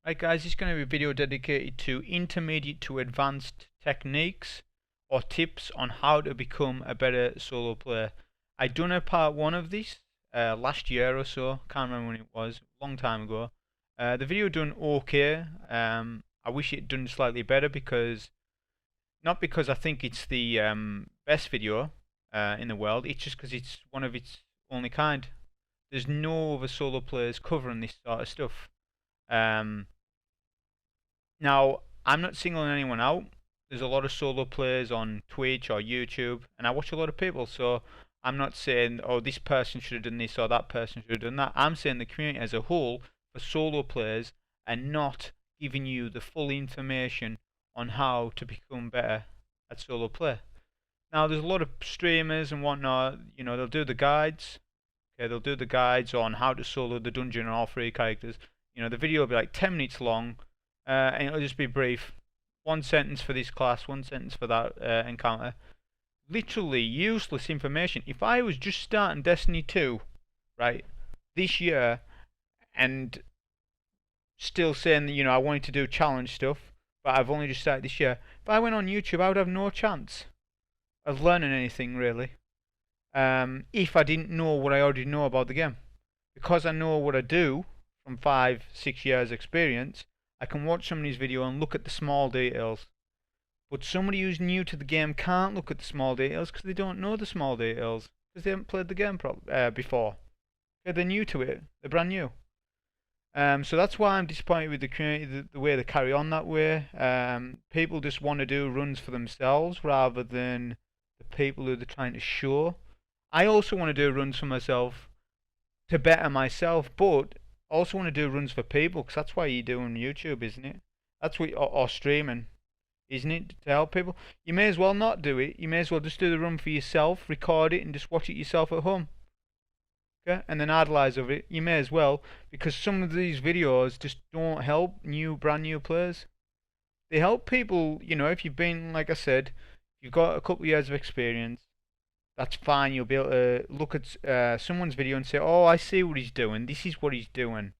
Right guys, this is going to be a video dedicated to intermediate to advanced techniques or tips on how to become a better solo player. I done a part 1 of this last year or so, can't remember when it was, a long time ago. The video done okay. I wish it done slightly better not because I think it's the best video in the world, it's just because it's one of its only kind. There's no other solo players covering this sort of stuff. Now, I'm not singling anyone out. There's a lot of solo players on Twitch or YouTube, and I watch a lot of people, so I'm not saying, oh, this person should have done this or that person should have done that. I'm saying the community as a whole, for solo players, are not giving you the full information on how to become better at solo play. Now, there's a lot of streamers and whatnot, they'll do the guides. Okay, they'll do the guides on how to solo the dungeon and all 3 characters. The video will be like 10 minutes long. And it'll just be brief. 1 sentence for this class, 1 sentence for that encounter. Literally useless information. If I was just starting Destiny 2, right, this year, and still saying that, I wanted to do challenge stuff, but I've only just started this year, if I went on YouTube, I would have no chance of learning anything, really. If I didn't know what I already know about the game. Because I know what I do from 5-6 years experience, I can watch somebody's video and look at the small details. But somebody who's new to the game can't look at the small details because they don't know the small details. Because they haven't played the game before. They're new to it. They're brand new. So that's why I'm disappointed with the community, the way they carry on that way. People just want to do runs for themselves rather than the people who they're trying to show. I also want to do runs for myself to better myself, but also want to do runs for people, because that's why you're doing YouTube, isn't it? That's what, or streaming, isn't it? To help people. You may as well not do it. You may as well just do the run for yourself, record it, and just watch it yourself at home. Okay, and then idolize of it. You may as well, because some of these videos just don't help brand new players. They help people. If you've been, like I said, you've got a couple of years of experience. That's fine. You'll be able to look at someone's video and say, oh, I see what he's doing. This is what he's doing.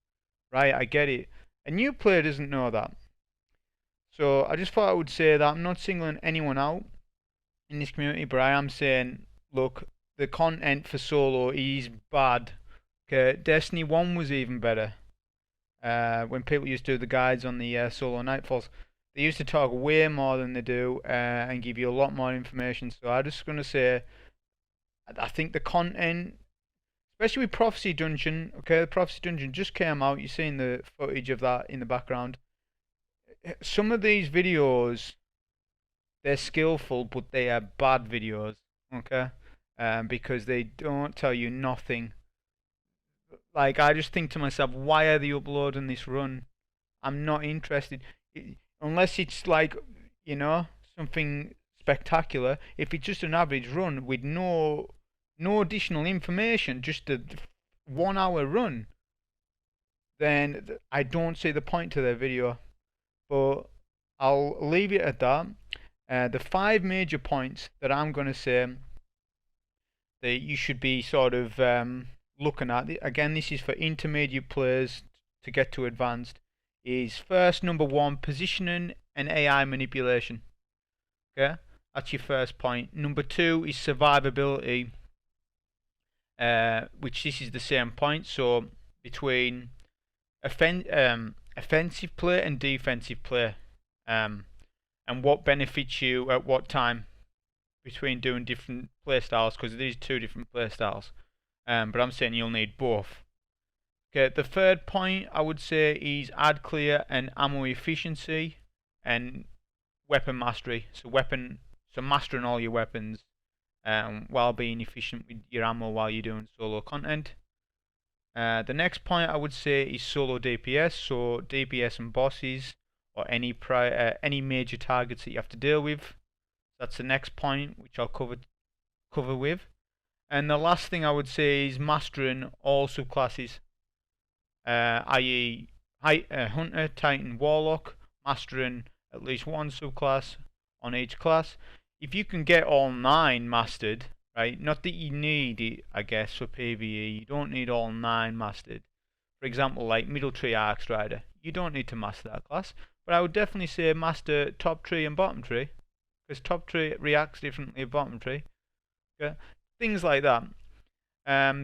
Right, I get it. A new player doesn't know that. So I just thought I would say that I'm not singling anyone out in this community, but I am saying, look, the content for solo is bad. Okay, Destiny 1 was even better. When people used to do the guides on the solo nightfalls, they used to talk way more than they do and give you a lot more information. So I'm just going to say, I think the content, especially with Prophecy Dungeon, okay, the Prophecy Dungeon just came out, you're seeing the footage of that in the background. Some of these videos, they're skillful, but they are bad videos, okay, because they don't tell you nothing. Like, I just think to myself, why are they uploading this run? I'm not interested, unless it's like, something spectacular. If it's just an average run with no additional information, just a 1 hour run, then I don't see the point to their video. But I'll leave it at that. The 5 major points that I'm going to say that you should be sort of looking at, again, this is for intermediate players to get to advanced, is first, number 1, positioning and AI manipulation. Okay, that's your first point. Number 2 is survivability, which this is the same point. So between offensive play and defensive play, and what benefits you at what time between doing different play styles, because these 2 different play styles. But I'm saying you'll need both. Okay, the third point I would say is ad clear and ammo efficiency and weapon mastery. So mastering all your weapons while being efficient with your ammo while you're doing solo content. The next point I would say is solo DPS. So DPS and bosses or any major targets that you have to deal with. That's the next point, which I'll cover with. And the last thing I would say is mastering all subclasses, i.e. Hunter, Titan, Warlock, mastering at least 1 subclass on each class. If you can get all 9 mastered, right, not that you need it, I guess, for PVE, you don't need all 9 mastered. For example, like Middle Tree Arc Strider, you don't need to master that class. But I would definitely say master top tree and bottom tree, because top tree reacts differently to bottom tree. Okay? Things like that.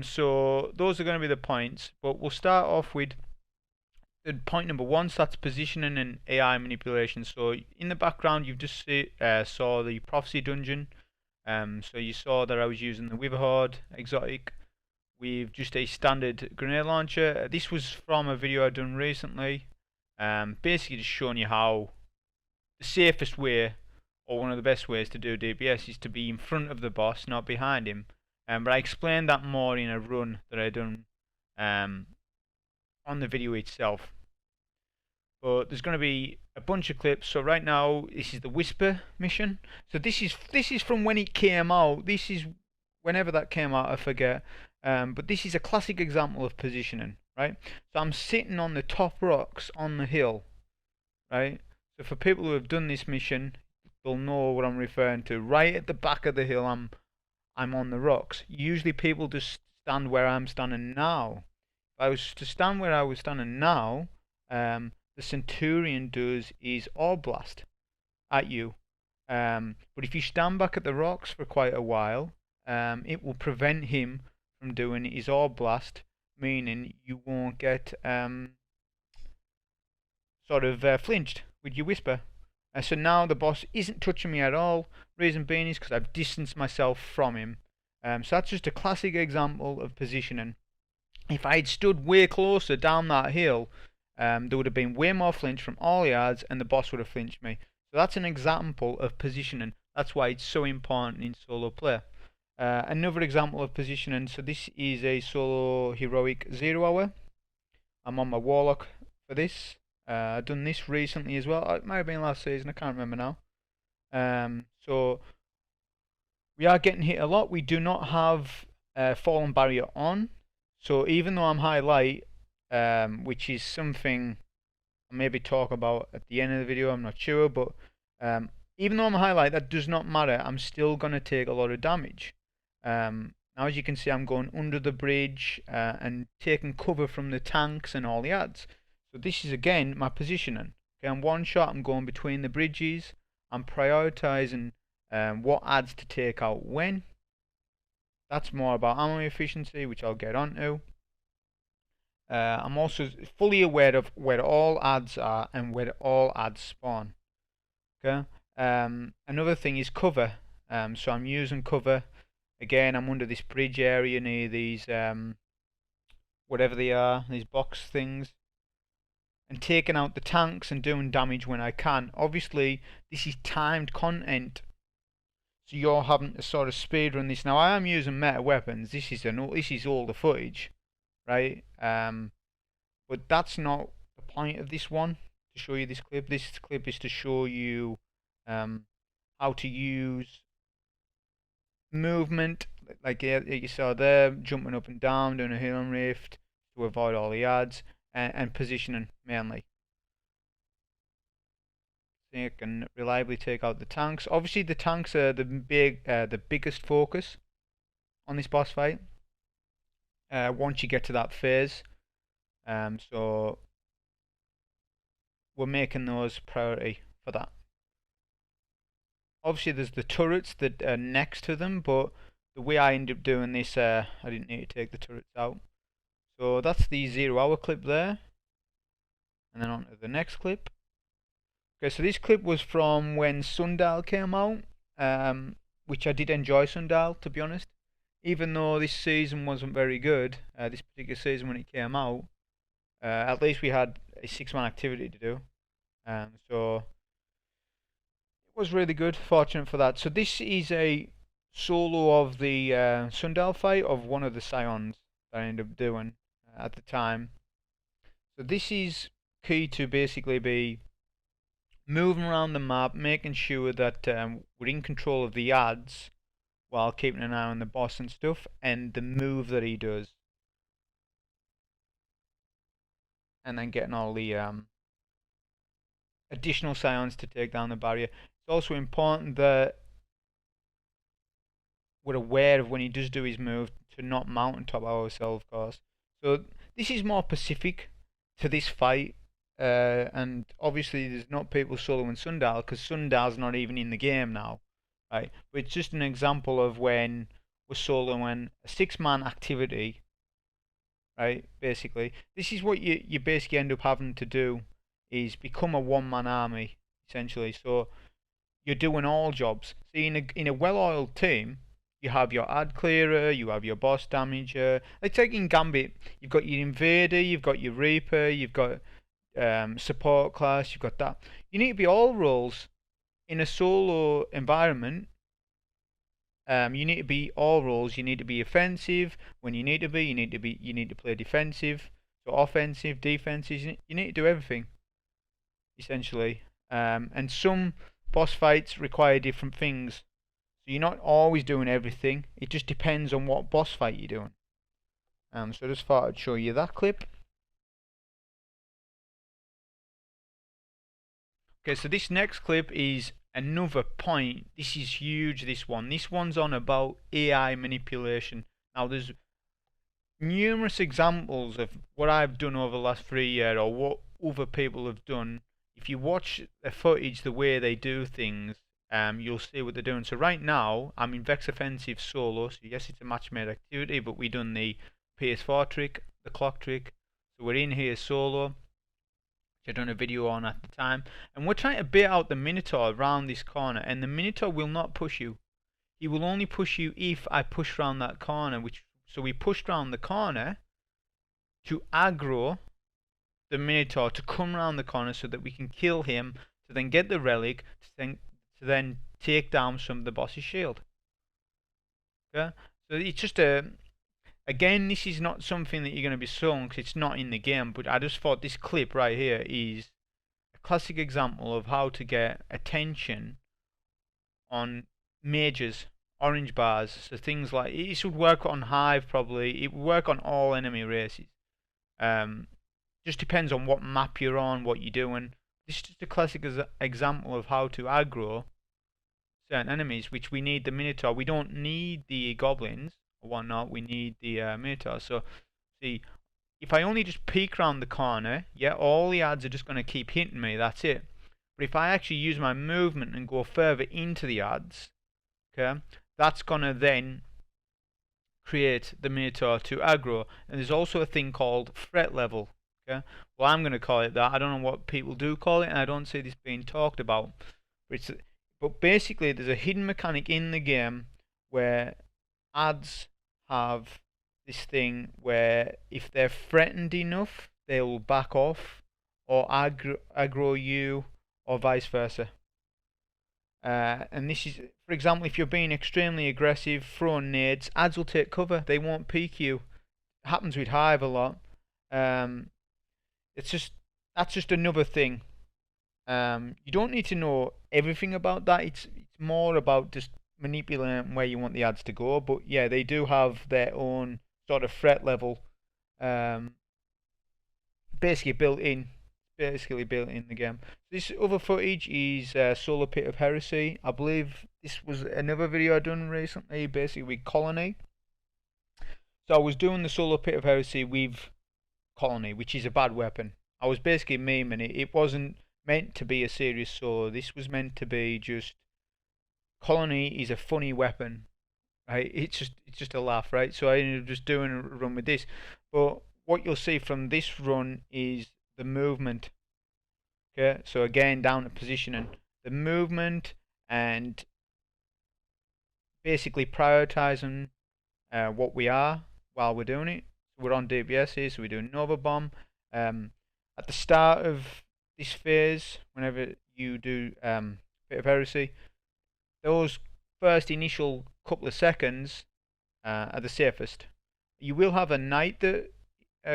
So those are going to be the points, but we'll start off with point number one. So that's positioning and AI manipulation. So in the background, you've just saw the prophecy dungeon. So you saw that I was using the Witherhoard exotic with just a standard grenade launcher. This was from a video I've done recently. Basically just showing you how the safest way, or one of the best ways to do DPS, is to be in front of the boss, not behind him. But I explained that more in a run that I done on the video itself. But there's going to be a bunch of clips. So right now, this is the Whisper mission. So this is from when it came out. This is whenever that came out, I forget. But this is a classic example of positioning, right? So I'm sitting on the top rocks on the hill, right? So for people who have done this mission, they'll know what I'm referring to. Right at the back of the hill, I'm on the rocks. Usually people just stand where I'm standing now. If I was to stand where I was standing now, the Centurion does is Orb Blast at you. But if you stand back at the rocks for quite a while, it will prevent him from doing his Orb Blast, meaning you won't get flinched with your Whisper. So now the boss isn't touching me at all. Reason being is because I've distanced myself from him. So that's just a classic example of positioning. If I had stood way closer down that hill, there would have been way more flinch from all yards, and the boss would have flinched me. So that's an example of positioning. That's why it's so important in solo play. Another example of positioning. So this is a solo heroic 0 hour. I'm on my Warlock for this. I've done this recently as well. It might have been last season, I can't remember now. So we are getting hit a lot. We do not have Fallen Barrier on. So even though I'm high light, which is something I'll maybe talk about at the end of the video, I'm not sure, but even though I'm high light, that does not matter. I'm still going to take a lot of damage. Now as you can see, I'm going under the bridge and taking cover from the tanks and all the ads. So this is again my positioning. Okay, I'm one shot, I'm going between the bridges. I'm prioritizing what ads to take out when. That's more about ammo efficiency, which I'll get onto. I'm also fully aware of where all ads are and where all ads spawn. Okay. Another thing is cover. So I'm using cover. Again, I'm under this bridge area near these whatever they are, these box things, and taking out the tanks and doing damage when I can. Obviously, this is timed content, so you're having to sort of speedrun this. Now, I am using meta weapons. This is all the footage, right? But that's not the point of this one, to show you this clip. This clip is to show you how to use movement, like you saw there, jumping up and down, doing a healing rift to avoid all the ads, and positioning mainly. So you can reliably take out the tanks. Obviously, the tanks are the biggest focus on this boss fight. Once you get to that phase, so we're making those priority for that. Obviously, there's the turrets that are next to them, but the way I ended up doing this, I didn't need to take the turrets out. So that's the 0 hour clip there. And then on to the next clip. Okay, so this clip was from when Sundial came out, which I did enjoy Sundial, to be honest. Even though this season wasn't very good, this particular season when it came out, at least we had a 6-man activity to do. So it was really good, fortunate for that. So this is a solo of the Sundial fight of one of the Scions that I ended up doing at the time. So this is key to basically be moving around the map, making sure that we're in control of the ads while keeping an eye on the boss and stuff, and the move that he does, and then getting all the additional Scions to take down the barrier. It's also important that we're aware of when he does do his move to not mount on top of ourselves, of course. So this is more specific to this fight. and obviously there's not people soloing Sundial because Sundial's not even in the game now, right? But it's just an example of when we're soloing a 6-man activity, right? Basically, this is what you basically end up having to do is become a 1-man army essentially. So you're doing all jobs. See, in a well-oiled team, you have your ad clearer, you have your boss damager. Like taking Gambit, you've got your invader, you've got your reaper, you've got support class, you've got that. You need to be all roles in a solo environment. You need to be all roles. You need to be offensive when you need to be. You need to play defensive, so offensive, defensive. You need to do everything essentially. And some boss fights require different things. So you're not always doing everything. It just depends on what boss fight you're doing. So I just thought I'd show you that clip. Okay, so this next clip is another point. This is huge, this one. This one's on about AI manipulation. Now, there's numerous examples of what I've done over the last 3 years or what other people have done. If you watch the footage, the way they do things, you'll see what they're doing. So right now, I'm in Vex Offensive solo. So yes, it's a match-made activity, but we done the PS4 trick, the clock trick. So we're in here solo. I'd done a video on at the time, and we're trying to bait out the Minotaur around this corner, and the Minotaur will not push you. He will only push you if I push round that corner, so we pushed round the corner to aggro the Minotaur to come round the corner so that we can kill him, to then get the relic, to then take down some of the boss's shield. Okay? So it's just again, this is not something that you're going to be shown because it's not in the game, but I just thought this clip right here is a classic example of how to get attention on mages, orange bars. So things like, it should work on Hive probably, it would work on all enemy races. Just depends on what map you're on, what you're doing. This is just a classic example of how to aggro certain enemies, which we need the Minotaur. We don't need the goblins or whatnot, we need the Minotaur. So, see, if I only just peek around the corner, yeah, all the ads are just going to keep hitting me, that's it. But if I actually use my movement and go further into the ads, okay, that's going to then create the Minotaur to aggro. And there's also a thing called threat level. Okay, well, I'm going to call it that. I don't know what people do call it, and I don't see this being talked about. But basically, there's a hidden mechanic in the game where ads have this thing where if they're threatened enough, they'll back off or aggro you, or vice versa. And this is, for example, if you're being extremely aggressive, throwing nades, ads will take cover. They won't peek you. It happens with Hive a lot. That's just another thing. You don't need to know everything about that. It's more about just manipulating where you want the ads to go. But yeah, they do have their own sort of threat level, basically built in the game. This other footage is Solar Pit of Heresy. I believe this was another video I done recently, basically with Colony. So I was doing the Solar Pit of Heresy with Colony, which is a bad weapon. I was basically memeing it. It wasn't meant to be a serious solo. This was meant to be just Colony is a funny weapon, right? It's just a laugh, right? So I ended up just doing a run with this. But what you'll see from this run is the movement. Okay, so again down to positioning, the movement, and basically prioritizing what we are while we're doing it. We're on DPS here, so we're doing Nova Bomb. At the start of this phase, whenever you do Bit of Heresy, those first initial couple of seconds are the safest. You will have a knight that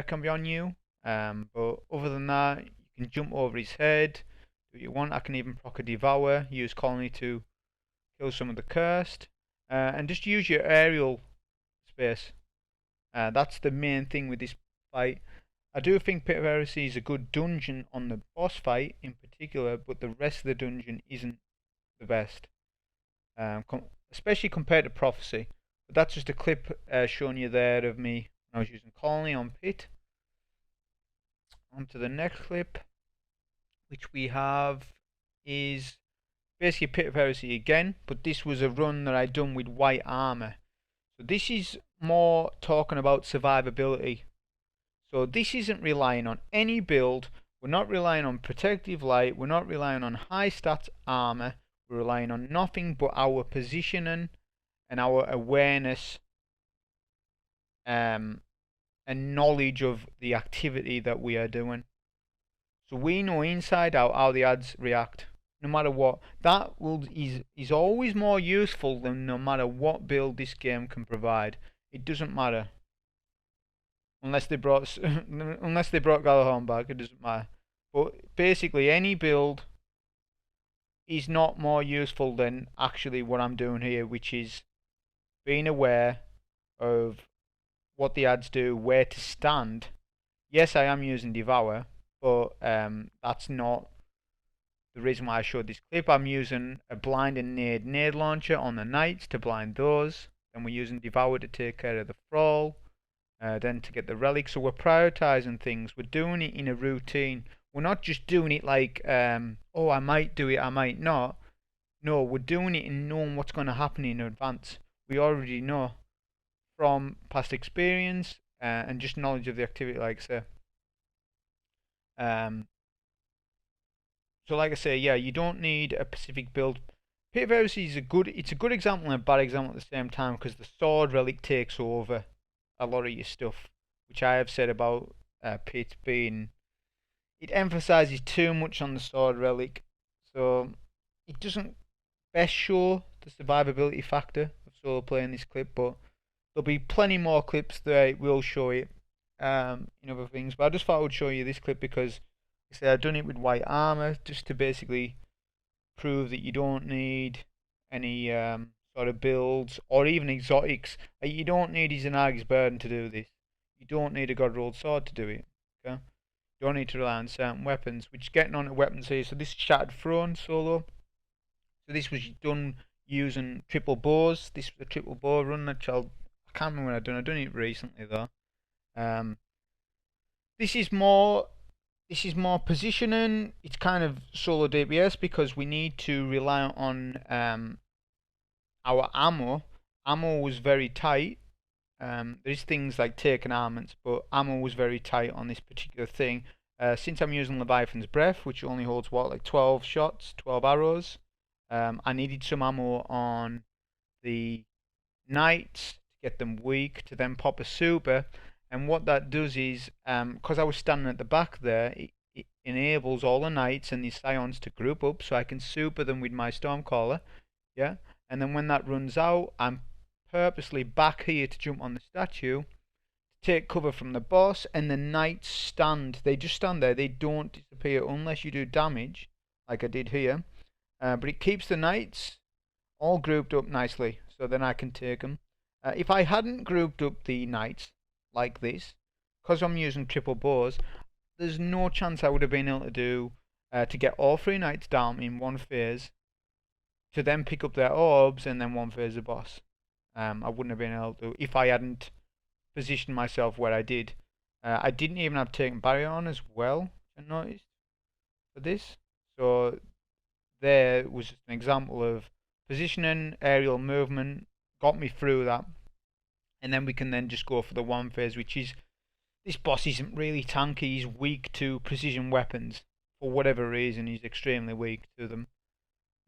can be on you, but other than that, you can jump over his head, do what you want. I can even proc a Devour, use Colony to kill some of the cursed, and just use your aerial space. That's the main thing with this fight. I do think Pit of Heresy is a good dungeon on the boss fight in particular, but the rest of the dungeon isn't the best, especially compared to Prophecy. But that's just a clip showing you there of me when I was using Colony on Pit. On to the next clip. which we have is basically Pit of Heresy again, but this was a run that I'd done with white armor. So this is more talking about survivability. So this isn't relying on any build. We're not relying on protective light. We're not relying on high stats armor. We're relying on nothing but our positioning and our awareness and knowledge of the activity that we are doing. So we know inside out how the ads react, no matter what. That is always more useful than no matter what build this game can provide. It doesn't matter. Unless they brought Galahorn back, it doesn't matter. But basically, any build is not more useful than actually what I'm doing here, which is being aware of what the ads do, where to stand. Yes, I am using Devour, but that's not the reason why I showed this clip. I'm using a blind and nade launcher on the knights to blind those. Then we're using Devour to take care of the thrall. Then to get the relic. So we're prioritizing things. We're doing it in a routine. We're not just doing it like, oh, I might do it, I might not. No, we're doing it and knowing what's going to happen in advance. We already know from past experience and just knowledge of the activity, like I say. So like I say, yeah, you don't need a specific build. Pit of Heresy is a good example and a bad example at the same time, because the sword relic takes over a lot of your stuff, which I have said about Pit being, it emphasizes too much on the sword relic, so it doesn't best show the survivability factor of solo play in this clip, but there'll be plenty more clips that will show it in other things. But I just thought I would show you this clip because like I said, I've done it with white armor just to basically prove that you don't need any sort of builds or even exotics. You don't need Izanagi's Burden to do this. You don't need a God rolled sword to do it. Okay? You don't need to rely on certain weapons, which is getting on to weapons here. So this is Shattered Throne solo. So this was done using triple bows. This was a triple bow run that I can't remember when I've done it recently though. This is more positioning. It's kind of solo DPS because we need to rely on our ammo. Ammo was very tight. There's things like taken armaments, but ammo was very tight on this particular thing. Since I'm using Leviathan's Breath, which only holds what, like 12 shots, 12 arrows, I needed some ammo on the knights to get them weak, to then pop a super. And what that does is, because I was standing at the back there, it enables all the knights and the scions to group up, so I can super them with my Stormcaller, yeah. And then when that runs out, I'm purposely back here to jump on the statue, to take cover from the boss, and the knights stand. They just stand there. They don't disappear unless you do damage, like I did here. But it keeps the knights all grouped up nicely, so then I can take them. If I hadn't grouped up the knights like this, because I'm using triple bows, there's no chance I would have been able to do to get all three knights down in one phase, to then pick up their orbs and then one phase the boss. I wouldn't have been able to if I hadn't positioned myself where I did. I didn't even have taken barrier on as well, I noticed, for this. So there was just an example of positioning, aerial movement, got me through that. And then we can then just go for the one phase, which is, this boss isn't really tanky, he's weak to precision weapons. For whatever reason, he's extremely weak to them.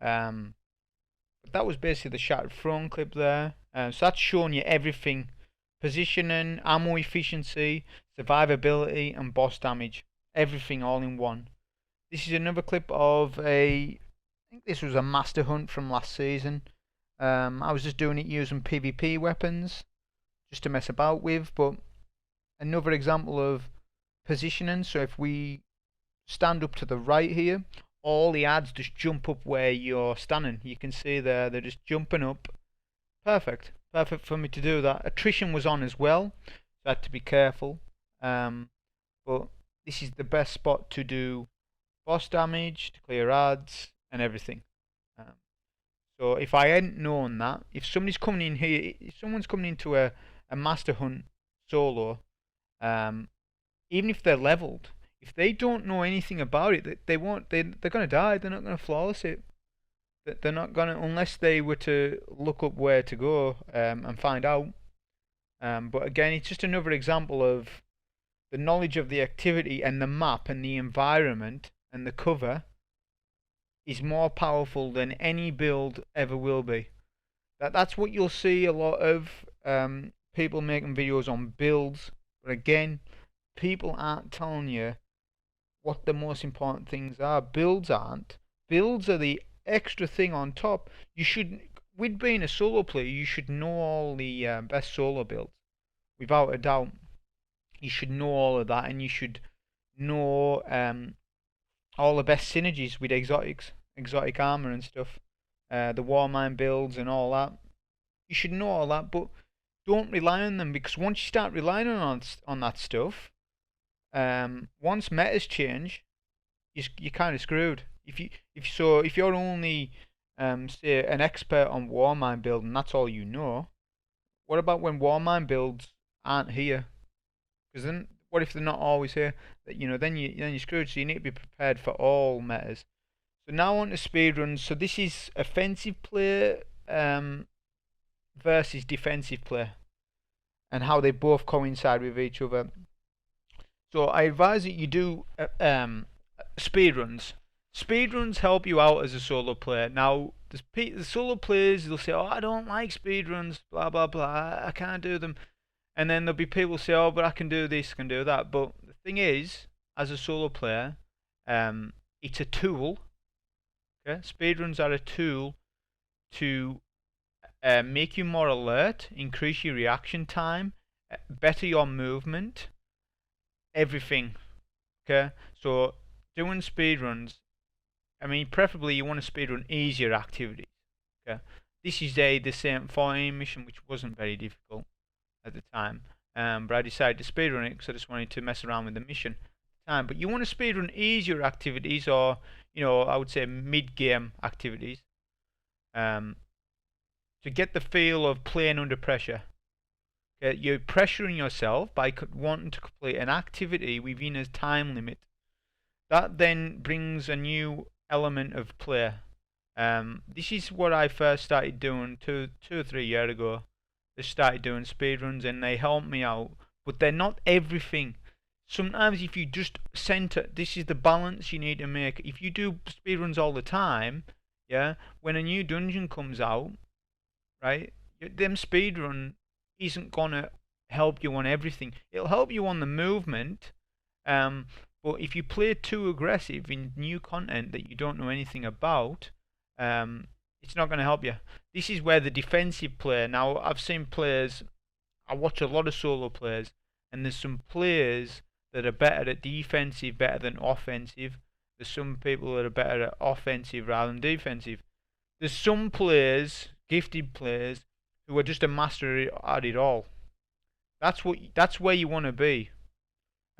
But that was basically the Shattered Throne clip there. So that's showing you everything. Positioning, ammo efficiency, survivability, and boss damage. Everything all in one. This is another clip of I think this was a master hunt from last season. I was just doing it using PvP weapons, just to mess about with, but another example of positioning. So if we stand up to the right here, all the ads just jump up where you're standing. You can see there, they're just jumping up. Perfect for me to do that. Attrition was on as well, so I had to be careful. But this is the best spot to do boss damage, to clear ads, and everything. So if I hadn't known that, if somebody's coming in here, if someone's coming into a master hunt solo, even if they're leveled, if they don't know anything about it, they won't. They're gonna die. They're not gonna flawless it. They're not gonna, unless they were to look up where to go and find out. But again, it's just another example of the knowledge of the activity and the map and the environment and the cover is more powerful than any build ever will be. That's what you'll see a lot of people making videos on builds. But again, people aren't telling you what the most important things are. Builds aren't. Builds are the extra thing on top. You should, with being a solo player, you should know all the best solo builds, without a doubt. You should know all of that, and you should know all the best synergies with exotic armor and stuff, the Warmind builds and all that. You should know all that, but don't rely on them, because once you start relying on that stuff, once metas change, you're kind of screwed. If you're only say an expert on Warmind build and that's all you know, what about when Warmind builds aren't here? Because then, what if they're not always here? Then you're screwed. So you need to be prepared for all metas. So now on to speedruns. So this is offensive play versus defensive play, and how they both coincide with each other. So I advise that you do speedruns. Speedruns help you out as a solo player. Now, the solo players, they'll say, "Oh, I don't like speedruns, blah blah blah. I can't do them." And then there'll be people who say, "Oh, but I can do this, I can do that." But the thing is, as a solo player, it's a tool. Okay, speedruns are a tool to make you more alert, increase your reaction time, better your movement, everything. Okay, so doing speedruns, I mean, preferably you want to speedrun easier activities. Okay, this is the Saint 14 mission, which wasn't very difficult at the time, but I decided to speedrun it because I just wanted to mess around with the mission at the time. But you want to speedrun easier activities, or I would say mid-game activities, to get the feel of playing under pressure. Okay, you're pressuring yourself by wanting to complete an activity within a time limit. That then brings a new element of play. This is what I first started doing two or 3 years ago. I started doing speedruns and they help me out, but they're not everything. Sometimes if you just center, this is the balance you need to make. If you do speedruns all the time, yeah, when a new dungeon comes out, right, them speedrun isn't gonna help you on everything. It'll help you on the movement, but if you play too aggressive in new content that you don't know anything about, it's not going to help you. This is where the defensive player. Now, I've seen players, I watch a lot of solo players, and there's some players that are better at defensive, better than offensive. There's some people that are better at offensive rather than defensive. There's some players, gifted players, who are just a master at it all. That's where you want to be.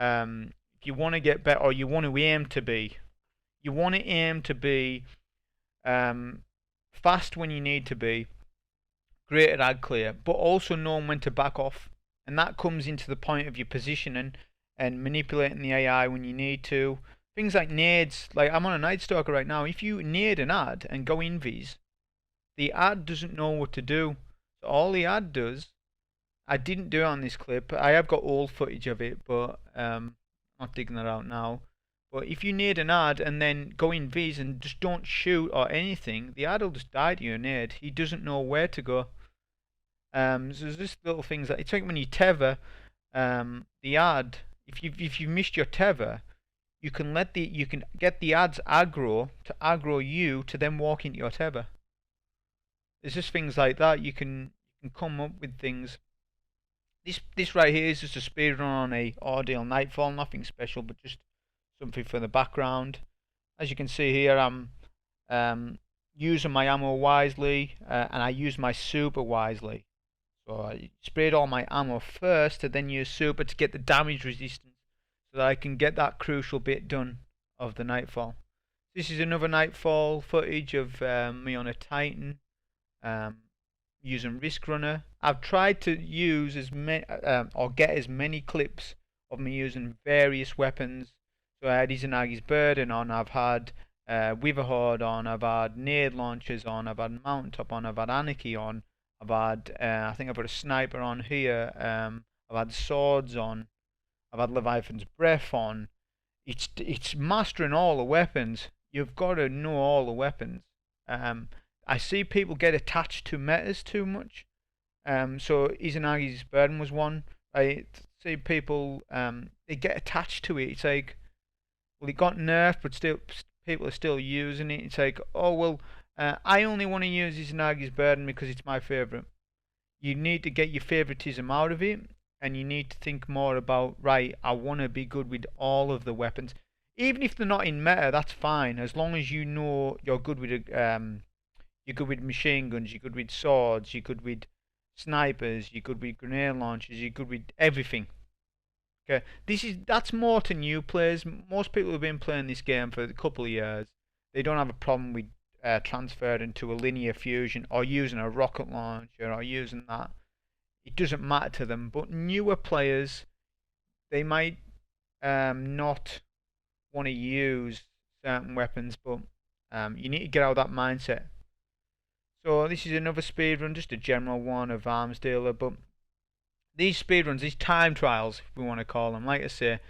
If you want to get better, or you want to aim to be, fast when you need to be, great at ad clear, but also knowing when to back off. And that comes into the point of your positioning and manipulating the AI when you need to. Things like nades, like I'm on a Night Stalker right now. If you nade an ad and go invis, the ad doesn't know what to do. So all the ad does, I didn't do it on this clip. I have got old footage of it, but not digging that out now. But if you nade an ad and then go in V's and just don't shoot or anything, the ad will just die to your nade. He doesn't know where to go. So there's just little things that it's like when you tether the ad. If you missed your tether, you can get the ad's aggro to aggro you to then walk into your tether. There's just things like that. You can come up with things. This right here is just a speedrun on a Ordeal Nightfall, nothing special, but just something for the background. As you can see here, I'm using my ammo wisely, and I use my super wisely. So I sprayed all my ammo first, and then use super to get the damage resistance, so that I can get that crucial bit done of the Nightfall. This is another Nightfall footage of me on a Titan, using Risk Runner. I've tried to use as many or get as many clips of me using various weapons, So I had Izanagi's Burden on, I've had Witherhoard on, I've had Nade Launchers on, I've had Mountaintop on, I've had Anarchy on, I've had, I think I've got a Sniper on here, I've had Swords on, I've had Leviathan's Breath on. It's mastering all the weapons. You've got to know all the weapons. Um, I see people get attached to metas too much. So Izanagi's Burden was one. I see people they get attached to it. It's like, well, it got nerfed, but still people are still using it. It's like, oh well, I only want to use Izanagi's Burden because it's my favorite. You need to get your favoritism out of it, and you need to think more about, right, I want to be good with all of the weapons, even if they're not in meta. That's fine, as long as you know you're good with you're good with machine guns, you're good with swords, you're good with snipers, you're good with grenade launchers, you're good with everything. Okay, that's more to new players. Most people who've been playing this game for a couple of years, they don't have a problem with transferring to a linear fusion or using a rocket launcher or using that. It doesn't matter to them. But newer players, they might not want to use certain weapons, but you need to get out of that mindset. So this is another speedrun, just a general one of Arms Dealer, but these speedruns, these time trials, if we want to call them, like I say,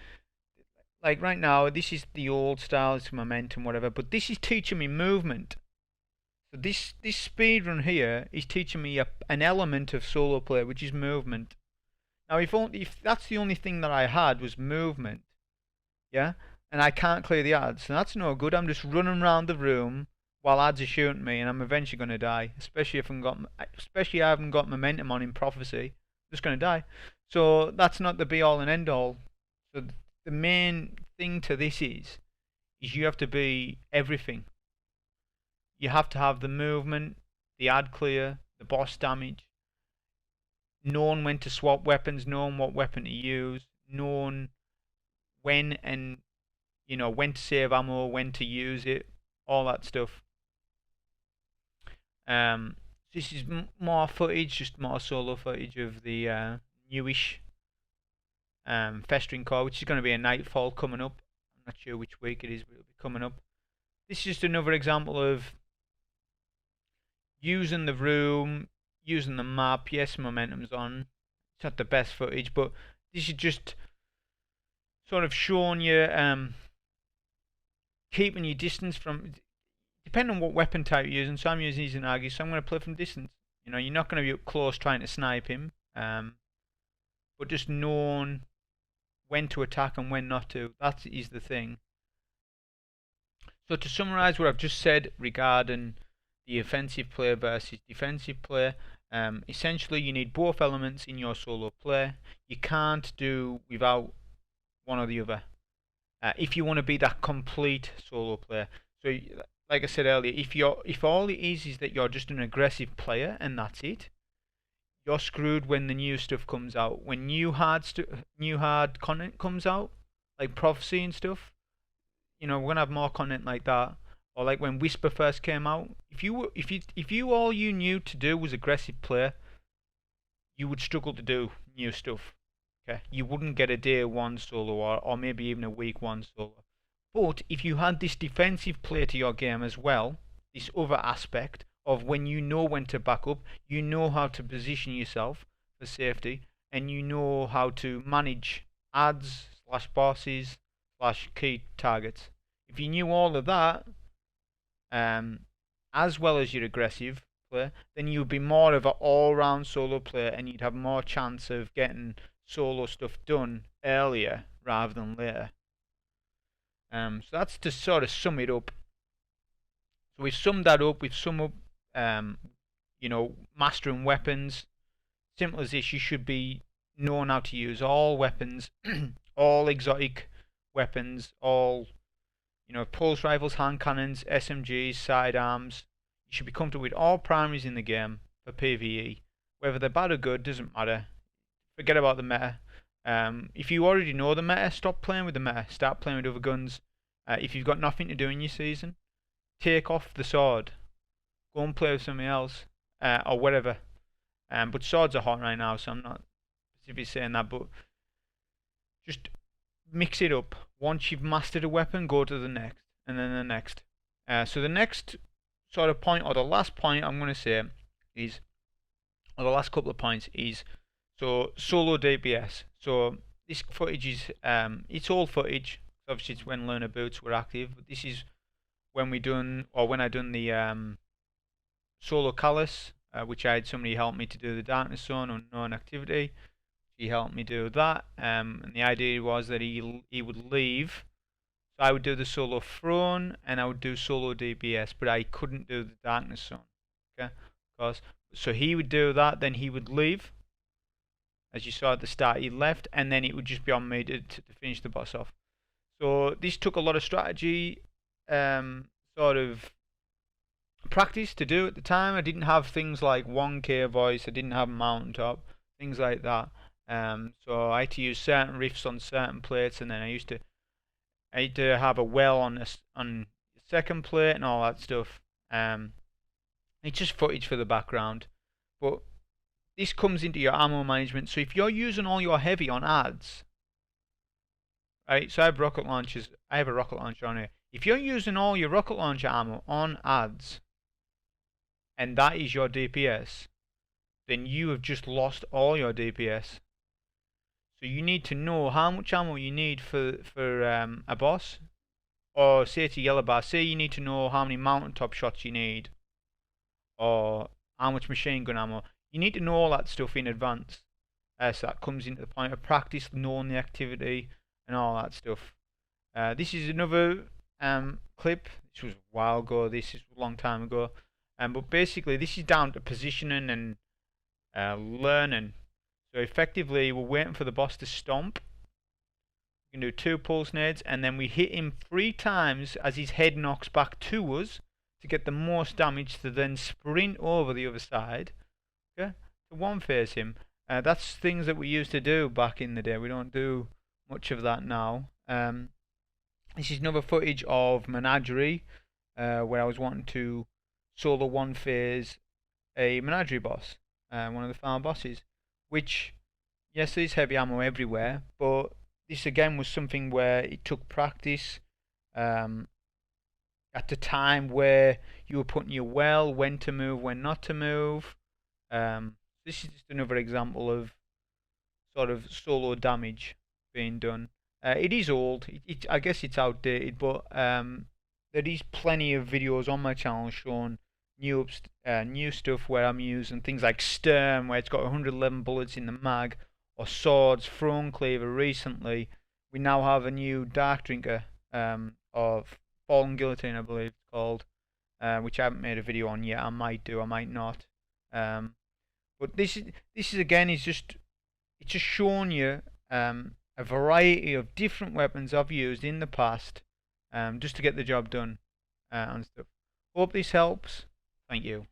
like right now, this is the old style, it's momentum, whatever, but this is teaching me movement. So this speedrun here is teaching me an element of solo play, which is movement. Now, if that's the only thing that I had was movement, yeah, and I can't clear the ads, so that's no good. I'm just running around the room while ads are shooting me, and I'm eventually going to die. Especially if I haven't got momentum on in Prophecy, I'm just going to die. So that's not the be all and end all. So the main thing to this is you have to be everything. You have to have the movement, the ad clear, the boss damage, knowing when to swap weapons, knowing what weapon to use, knowing when and when to save ammo, when to use it, all that stuff. This is more footage, just more solo footage of the newish Festering Core, which is going to be a Nightfall coming up. I'm not sure which week it is, but it'll be coming up. This is just another example of using the room, using the map. Yes, momentum's on. It's not the best footage, but this is just sort of showing you, keeping your distance from, depending on what weapon type you're using. So I'm using Izanagi, so I'm going to play from distance. You're not going to be up close trying to snipe him, but just knowing when to attack and when not to. That is the thing. So to summarise what I've just said regarding the offensive play versus defensive play, essentially you need both elements in your solo play. You can't do without one or the other if you want to be that complete solo player. So like I said earlier, if all it is that you're just an aggressive player and that's it, you're screwed when the new stuff comes out. When new hard content comes out, like Prophecy and stuff, we're gonna have more content like that. Or like when Whisper first came out, if you all you knew to do was aggressive play, you would struggle to do new stuff. Okay, you wouldn't get a day one solo or maybe even a week one solo. But if you had this defensive play to your game as well, this other aspect of when you know when to back up, you know how to position yourself for safety, and you know how to manage ads / bosses / key targets. If you knew all of that, as well as your aggressive play, then you'd be more of an all-round solo player, and you'd have more chance of getting solo stuff done earlier rather than later. So that's to sort of sum it up. So we've summed that up. We've summed up, mastering weapons. Simple as this: you should be knowing how to use all weapons, all exotic weapons, all pulse rifles, hand cannons, SMGs, sidearms. You should be comfortable with all primaries in the game for PVE. Whether they're bad or good doesn't matter. Forget about the meta. If you already know the meta, stop playing with the meta. Start playing with other guns. If you've got nothing to do in your season, take off the sword. Go and play with something else, or whatever. But swords are hot right now, so I'm not specifically saying that. But just mix it up. Once you've mastered a weapon, go to the next, and then the next. So the next sort of point, or the last point I'm going to say is, or the last couple of points is, so solo DPS. So this footage is, it's old footage. Obviously, it's when learner boots were active. But this is when we done, or when I done the solo callus, which I had somebody help me to do the darkness zone unknown activity. He helped me do that, and the idea was that he would leave. So I would do the solo throne and I would do solo DPS, but I couldn't do the darkness zone. Okay, because so he would do that, then he would leave. As you saw at the start, he left, and then it would just be on me to finish the boss off. So this took a lot of strategy, sort of practice to do at the time. I didn't have things like 1K voice, I didn't have mountaintop, things like that. So I had to use certain riffs on certain plates, and then I had to have a well on the second plate and all that stuff. It's just footage for the background, but this comes into your ammo management. So if you're using all your heavy on ads, right? So I have rocket launchers. I have a rocket launcher on here. If you're using all your rocket launcher ammo on ads, and that is your DPS, then you have just lost all your DPS. So you need to know how much ammo you need for a boss, or say to yellow bar, say you need to know how many mountaintop shots you need, or how much machine gun ammo. You need to know all that stuff in advance. So that comes into the point of practice, knowing the activity and all that stuff. This is another clip. This was a while ago. This is a long time ago. But basically, this is down to positioning and learning. So effectively, we're waiting for the boss to stomp. We can do 2 pulse nades, and then we hit him 3 times as his head knocks back to us to get the most damage, to then sprint over the other side, okay, to one face him. That's things that we used to do back in the day. We don't do much of that now. This is another footage of Menagerie, where I was wanting to solo one phase a Menagerie boss, one of the farm bosses. Which, yes, there's heavy ammo everywhere, but this again was something where it took practice. At the time where you were putting your well, when to move, when not to move. This is just another example of sort of solo damage being done. It is old. I guess it's outdated, but there is plenty of videos on my channel showing new stuff where I'm using things like Sturm, where it's got 111 bullets in the mag, or swords, Throne Cleaver. Recently, we now have a new Dark Drinker of Fallen Guillotine, I believe it's called, which I haven't made a video on yet. I might do, I might not. But this is again is just it's just showing you a variety of different weapons I've used in the past, just to get the job done and stuff. Hope this helps. Thank you.